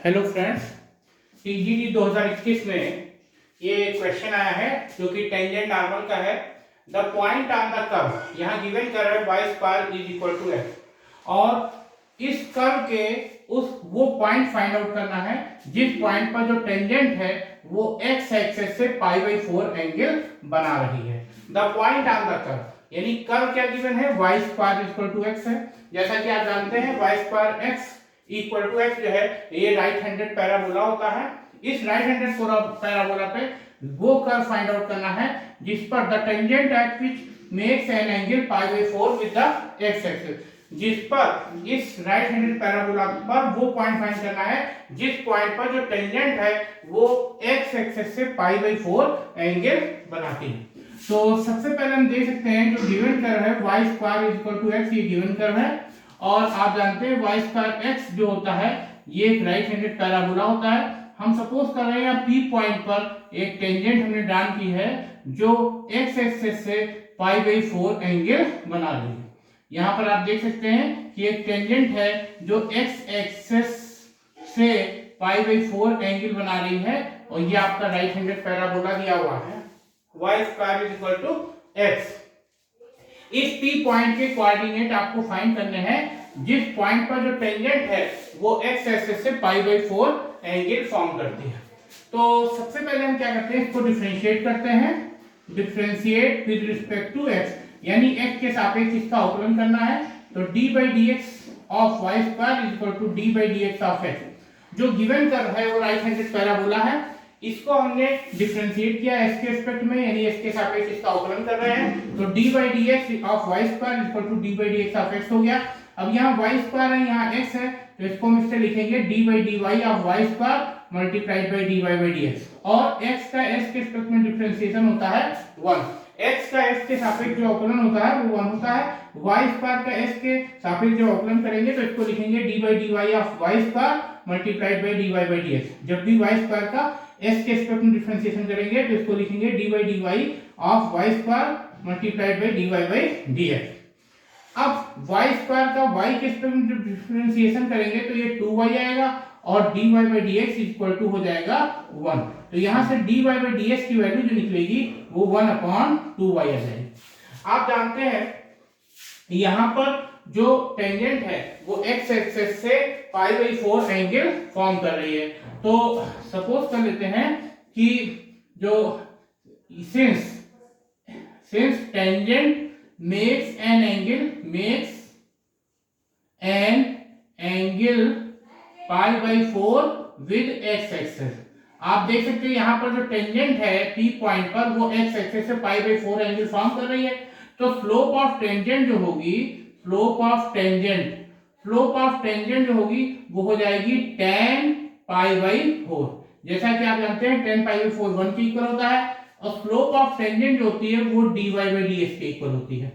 Hello friends, TGT 2021 में ये question आया है जो कि टेंजेंट नॉर्मल का है। The point on the curve, यहाँ गिवन कर है y square is equal to x, और इस कर्व के वो पॉइंट फाइंड आउट करना है जिस पॉइंट पर जो टेंजेंट है वो x एक्सिस से π/4 एंगल बना रही है। The point on the curve यानी कर्व क्या गिवन है, y square is equal to x है। जैसा कि आप जानते हैं y square x equal to x जो है ये राइट हैंडेड पैराबोला होता है। इस राइट हैंडेड पैराबोला पे वो कर्व फाइंड आउट करना है जिस पर the tangent at which makes an angle π/4 with the x axis, जिस पर इस राइट हैंडेड पैराबोला पर वो पॉइंट फाइंड करना है जिस पॉइंट पर जो टेंजेंट है वो x एक्सिस से π/4 एंगल बनाती है। तो सबसे पहले हम देख सकते हैं जो गिवन कर्व है y square is equal to x, ये गिवन कर्व है और आप जानते हैं y स्क्वायर x जो होता है ये एक राइट हैंडेड पैराबोला होता है। हम सपोज कर रहे हैं P पॉइंट पर एक टेंजेंट हमने ड्रॉ की है जो x एक्सिस से π/4 एंगल बना रही है। यहाँ पर आप देख सकते हैं कि एक टेंजेंट है जो x एक्सिस से π/4 एंगल बना रही है और ये आपका राइट हैंडेड पैराबोला दिया हुआ है y square is equal to x। इस P पॉइंट के कोऑर्डिनेट आपको फाइंड करने हैं जिस पॉइंट पर जो टेंजेंट है वो x एक्सिस से π/4 एंगल फॉर्म करती है। तो सबसे पहले हम क्या करते हैं, इसको डिफरेंशिएट करते हैं। Differentiate with respect to x यानी x के सापेक्ष इसका अवकलन करना है। तो d/dx of y square is equal to d/dx of x। जो गिवन कर्व है वो राइट हैंडेड पैराबोला है, इसको हमने डिफरेंशिएट किया s के रिस्पेक्ट में यानी s के सापेक्ष इसका अवकलन कर रहे हैं। तो d/dx of y square is equal to d/dx of x हो गया। अब यहाँ y स्क्वायर है, यहाँ x है, तो इसको हम इससे लिखेंगे d/dy of y square multiplied by dy/dx, और x का s के रिस्पेक्ट में डिफरेंशिएशन होता है 1। x का s के सापेक्ष जो अवकलन होता है वो 1 होता है। y स्क्वायर का s के सापेक्ष जो अवकलन करेंगे तो इसको लिखेंगे d/dy of y square multiplied by dy/dx। जब भी y स्क्वायर का s के रिस्पेक्ट में डिफरेंशिएशन करेंगे तो इसको लिखेंगे d/dy of y square multiplied by dy/dx। अब y स्क्वायर का y के रिस्पेक्ट में डिफरेंशिएशन करेंगे तो ये 2y आएगा और dy/dx इक्वल टू हो जाएगा 1। तो यहाँ से dy/dx की वैल्यू जो निकलेगी वो 1/2y आ जाएगी। आप जानते हैं यहाँ पर जो टेंजेंट है वो x एक्सिस से π/4 एंगल फॉर्म कर रही है। तो सपोज कर लेते हैं कि जो since tangent makes an angle π/4 with x axis. आप देख सकते हैं यहाँ पर जो टेंजेंट है P पॉइंट पर वो x एक्सिस से π/4 एंगल फॉर्म कर रही है। तो स्लोप ऑफ टेंजेंट जो होगी वो हो जाएगी tan π/4। जैसा कि आप जानते हैं tan π/4 1 के इक्वल होता है और स्लोप ऑफ टेंजेंट जो होती है वो dy/dx के इक्वल होती है।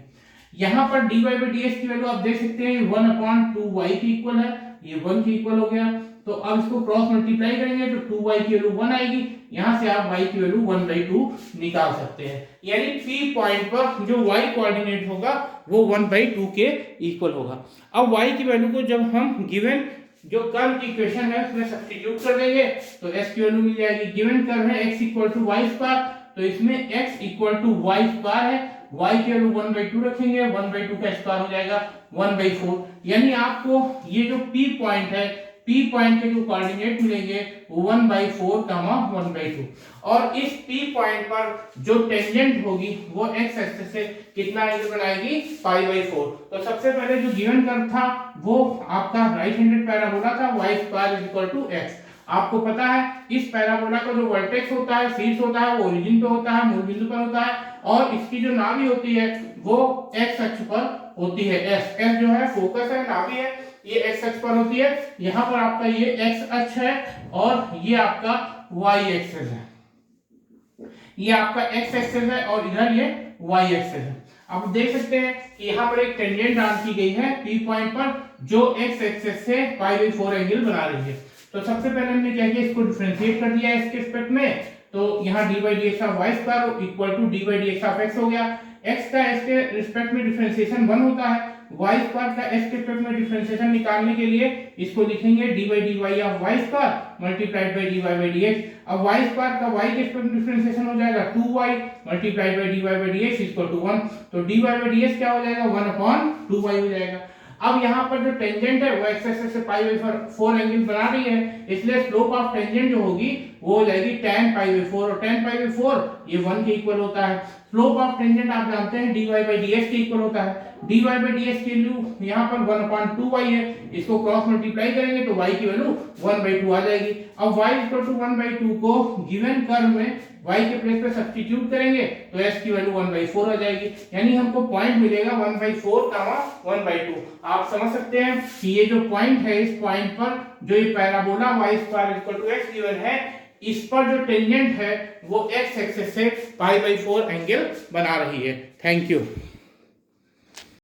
यहाँ पर dy/dx की वैल्यू आप देख सकते हैं 1/2y के इक्वल है, ये 1 के इक्वल हो गया। तो अब इसको क्रॉस मल्टीप्लाई करेंगे तो 2y की वैल्यू 1 आएगी, यहाँ से आप y की वैल्यू 1/2 निकाल सकते हैं। यानी P पॉइंट पर जो y कोऑर्डिनेट होगा वो 1/2 के इक्वल होगा। अब y की वैल्यू को जब हम गिवन जो कर्व की इक्वेशन है उसमें सब्स्टिट्यूट कर देंगे तो s की वैल्यू मिल जाएगी। गिवन कर्व है x equal to y square, तो इसमें x equal to y square है, y की वैल्यू 1/2 रखेंगे, 1/2 का स्क्वायर हो जाएगा 1/4। यानी आपको ये जो P पॉइंट है, P पॉइंट के जो कोऑर्डिनेट मिलेंगे वो 1/4 1/2, और इस P पॉइंट पर जो टेंजेंट होगी वो x एक्सिस से कितना एंगल बनाएगी, π/4। तो सबसे पहले जो गिवन कर्व था वो आपका राइट हैंडेड पैराबोला था y square is equal to x। आपको पता है इस पैराबोला का जो वर्टेक्स होता है, शीर्ष होता है, वो ओरिजिन पे होता है, मूल बिंदु पर होता है, और इसकी जो नाभि होती है वो x अक्ष पर होती है। s जो है फोकस है, नाभि है, ये x अक्ष पर होती है। यहाँ पर आपका ये x अक्ष है और ये आपका y एक्सिस है, ये आपका x एक्सिस है और इधर ये y एक्सिस है। आप देख सकते हैं कि यहाँ पर एक टेंजेंट ड्रॉ की गई है P पॉइंट पर जो x एक्सिस से π/4 एंगल बना रही है। तो सबसे पहले हमने क्या किया, इसको डिफरेंशिएट कर दिया इसके रिस्पेक्ट में। तो यहाँ d/dx of y square equal to d/dx of x हो गया। x का s के रिस्पेक्ट में डिफरेंशिएशन 1 होता है, वाई स्क्वायर का एस के रिस्पेक्ट में डिफरेंशिएशन निकालने के लिए इसको लिखेंगे d by d y of y square multiplied by d y by d x. अब वाई स्क्वायर का वाई के रिस्पेक्ट में डिफरेंशिएशन हो जाएगा 2y multiplied by d y by d x equal to 1। तो d y by d x क्या हो जाएगा 1/2y हो जाएगा। अब यहाँ पर जो टेंजेंट है वो एक्स एक्सिस से पाई बाई 4 एंगल बना रही है, इसलिए स्लोप ऑफ टेंजेंट जो होगी वो हो जाएगी tan पाई बाई 4 और tan पाई बाई 4 ये 1 के इक्वल होता है। स्लोप ऑफ टेंजेंट आप जानते हैं dy बाई dx के इक्वल होता है। dy बाई dx की वैल्यू यहाँ पर 1/2y है, इसको क्रॉस मल्टीप्लाई करेंगे तो y की वैल्यू 1/2 आ जाएगी। अब y 1/2 को गिवन कर्व में y के प्लेस पे सब्स्टिट्यूट करेंगे तो s की वैल्यू 1/4 आ जाएगी, यानी हमको पॉइंट मिलेगा 1/4 1/2। आप समझ सकते हैं कि ये जो पॉइंट है इस पॉइंट पर जो ये parabola y square equal to x given है, इस पर जो टेंजेंट है वो x एक्सिस से पाई बाई 4 एंगल बना रही है। Thank you.